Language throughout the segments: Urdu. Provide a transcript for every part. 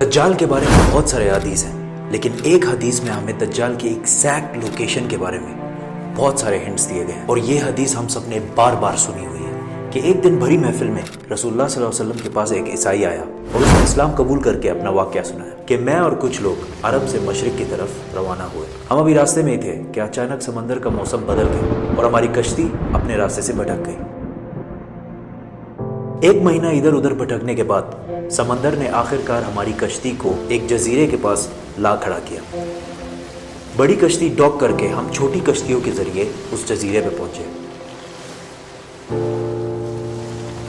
دجال کے بارے میں بہت سارے حدیث ہیں، لیکن ایک حدیث میں ہمیں دجال کی ایگزیکٹ لوکیشن کے بارے میں بہت سارے ہنٹس دیے گئے ہیں، اور یہ حدیث ہم سب نے بار بار سنی ہوئی ہے کہ ایک دن بھری محفل میں رسول اللہ صلی اللہ علیہ وسلم کے پاس ایک عیسائی آیا اور اس نے اسلام قبول کر کے اپنا واقعہ سنایا کہ میں اور کچھ لوگ عرب سے مشرق کی طرف روانہ ہوئے، ہم ابھی راستے میں ہی تھے کہ اچانک سمندر کا موسم بدل گیا اور ہماری کشتی اپنے راستے سے بھٹک گئی۔ ایک مہینہ ادھر ادھر بھٹکنے کے بعد سمندر نے آخر کار ہماری کشتی کو ایک جزیرے کے پاس لا کھڑا کیا۔ بڑی کشتی ڈاک کر کے ہم چھوٹی کشتیوں کے ذریعے اس جزیرے پہ پہنچے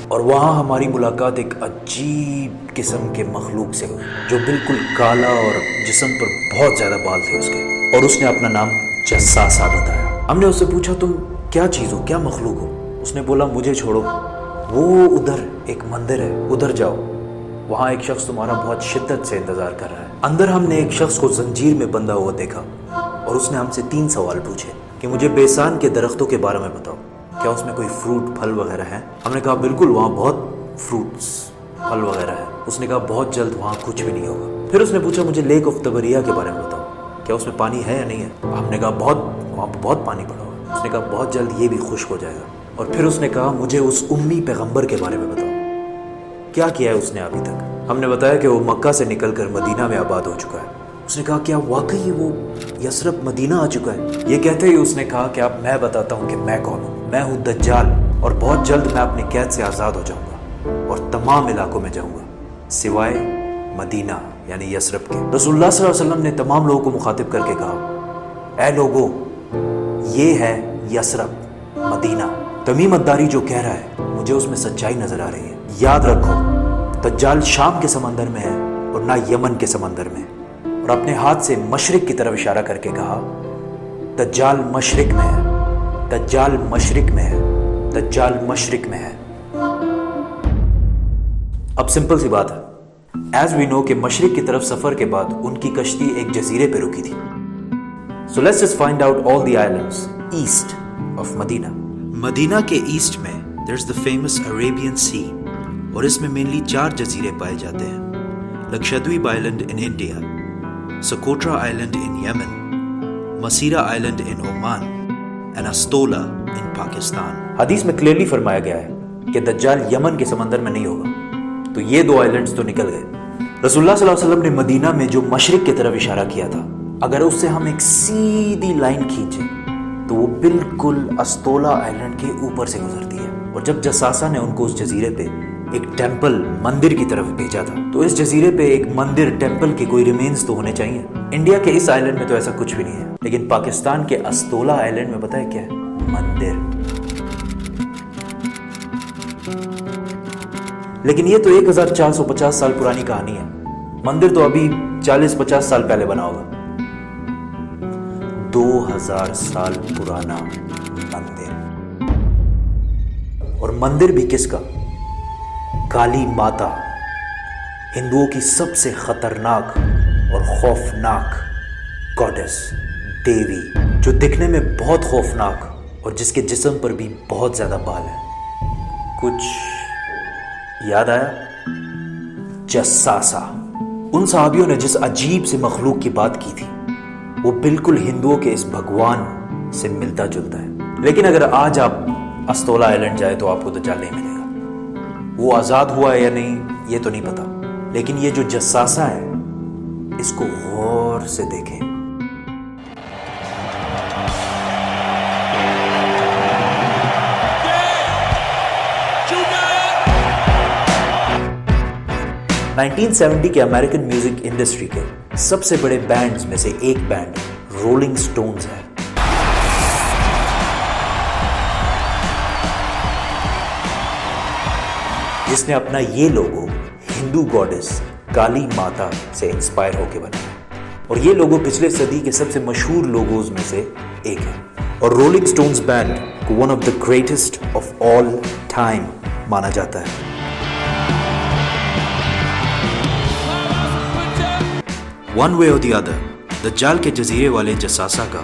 اور وہاں ہماری ملاقات ایک عجیب قسم کے مخلوق سے ہوئی جو بالکل کالا اور جسم پر بہت زیادہ بال تھے اس کے، اور اس نے اپنا نام جساسا بتایا۔ ہم نے اس سے پوچھا تم کیا چیز ہو، کیا مخلوق ہو؟ اس نے بولا مجھے چھوڑو، وہ ادھر ایک مندر ہے، ادھر جاؤ، وہاں ایک شخص تمہارا بہت شدت سے انتظار کر رہا ہے۔ اندر ہم نے ایک شخص کو زنجیر میں بندھا ہوا دیکھا اور اس نے ہم سے 3 سوال پوچھے کہ مجھے بیسان کے درختوں کے بارے میں بتاؤ، کیا اس میں کوئی فروٹ پھل وغیرہ ہیں؟ ہم نے کہا بالکل، وہاں بہت فروٹس پھل وغیرہ ہے۔ اس نے کہا بہت جلد وہاں کچھ بھی نہیں ہوگا۔ پھر اس نے پوچھا مجھے لیک آف تبریہ کے بارے میں بتاؤ، کیا اس میں پانی ہے یا نہیں ہے؟ ہم نے کہا وہاں بہت پانی پڑا ہوا۔ اس نے کہا بہت جلد یہ بھی خشک ہو جائے گا۔ اور پھر اس نے کہا مجھے اس امی پیغمبر کے بارے میں بتاؤ، کیا کیا ہے اس نے ابھی تک؟ ہم نے بتایا کہ وہ مکہ سے نکل کر مدینہ میں آباد ہو چکا ہے۔ اس نے کہا کیا واقعی وہ یثرب مدینہ آ چکا ہے؟ یہ کہتے ہی اس نے کہا کہ اب میں بتاتا ہوں کہ میں کون ہوں، میں ہوں دجال، اور بہت جلد میں اپنی قید سے آزاد ہو جاؤں گا اور تمام علاقوں میں جاؤں گا سوائے مدینہ یعنی یثرب کے۔ رسول اللہ صلی اللہ علیہ وسلم نے تمام لوگوں کو مخاطب کر کے کہا اے لوگو، یہ ہے یثرب مدینہ۔ تمیم الداری جو کہہ رہا ہے مجھے اس میں سچائی نظر آ رہی ہے۔ یاد رکھو دجال شام کے سمندر میں ہے اور نہ یمن کے سمندر میں۔ اور اپنے ہاتھ سے مشرق کی طرف اشارہ کر کے کہا دجال مشرق میں ہے، دجال مشرق میں ہے، دجال مشرق میں ہے۔ اب سمپل سی بات ہے، ایز وی نو کہ مشرق کی طرف سفر کے بعد ان کی کشتی ایک جزیرے پہ رکی تھی۔ So let's just find out all the islands east of مدینہ۔ مدینہ کے ایسٹ میں there's the famous Arabian Sea، اور اس میں مینلی 4 جزیرے پائے جاتے ہیں: Lakshadweep island in India, Socotra island in Yemen, Masirah island in Oman, and Astola in Pakistan. حدیث میں کلیئرلی فرمایا گیا ہے کہ دجال یمن کے سمندر میں نہیں ہوگا، تو یہ 2 آئلینڈز تو نکل گئے۔ رسول اللہ صلی اللہ علیہ وسلم نے مدینہ میں جو مشرق کی طرف اشارہ کیا تھا، اگر اس سے ہم ایک سیدھی لائن کھینچیں تو وہ بالکل استولا آئلینڈ کے اوپر سے گزرتی ہے۔ اور جب جساسا نے ان کو اس جزیرے پہ ایک ٹیمپل مندر کی طرف بھیجا تھا، تو اس جزیرے پہ ایک مندر ٹیمپل کے کوئی ریمینز تو ہونے چاہیے۔ انڈیا کے اس آئلینڈ میں تو ایسا کچھ بھی نہیں ہے، لیکن پاکستان کے استولا آئلینڈ میں پتہ ہے کیا ہے؟ مندر۔ لیکن یہ تو 1450 سال پرانی کہانی ہے، مندر تو ابھی 40-50 سال پہلے بنا ہوگا۔ 2000 سال پرانا مندر، اور مندر بھی کس کا؟ کالی ماتا، ہندوؤں کی سب سے خطرناک اور خوفناک گاڈس، دیوی، جو دکھنے میں بہت خوفناک اور جس کے جسم پر بھی بہت زیادہ بال ہیں۔ کچھ یاد آیا؟ جساسا۔ ان صحابیوں نے جس عجیب سے مخلوق کی بات کی تھی وہ بالکل ہندوؤں کے اس بھگوان سے ملتا جلتا ہے۔ لیکن اگر آج آپ استولا آئلینڈ جائے تو آپ کو دجال نہیں ملے گا۔ وہ آزاد ہوا ہے یا نہیں یہ تو نہیں پتا، لیکن یہ جو جساسا ہے اس کو غور سے دیکھیں۔ نائنٹین 1970 کے امریکن میوزک انڈسٹری کے سب سے بڑے بینڈز میں سے ایک بینڈ رولنگ سٹونز ہے۔ جس نے اپنا یہ لوگو ہندو گاڈس کالی ماتا سے انسپائر ہو کے بنایا، اور یہ لوگو پچھلے صدی کے سب سے مشہور لوگوز میں سے ایک ہے، اور رولنگ سٹونز بینڈ کو one of the greatest of all time مانا جاتا ہے۔ ون وے اور دی ادر، دجال کے جزیرے والے جساسا کا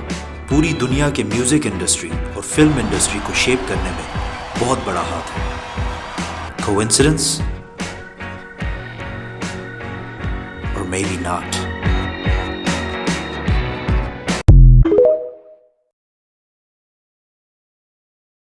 پوری دنیا کے میوزک انڈسٹری اور فلم انڈسٹری کو شیپ کرنے میں بہت بڑا ہاتھ ہے۔ کوئنسیڈنس؟ اور maybe not.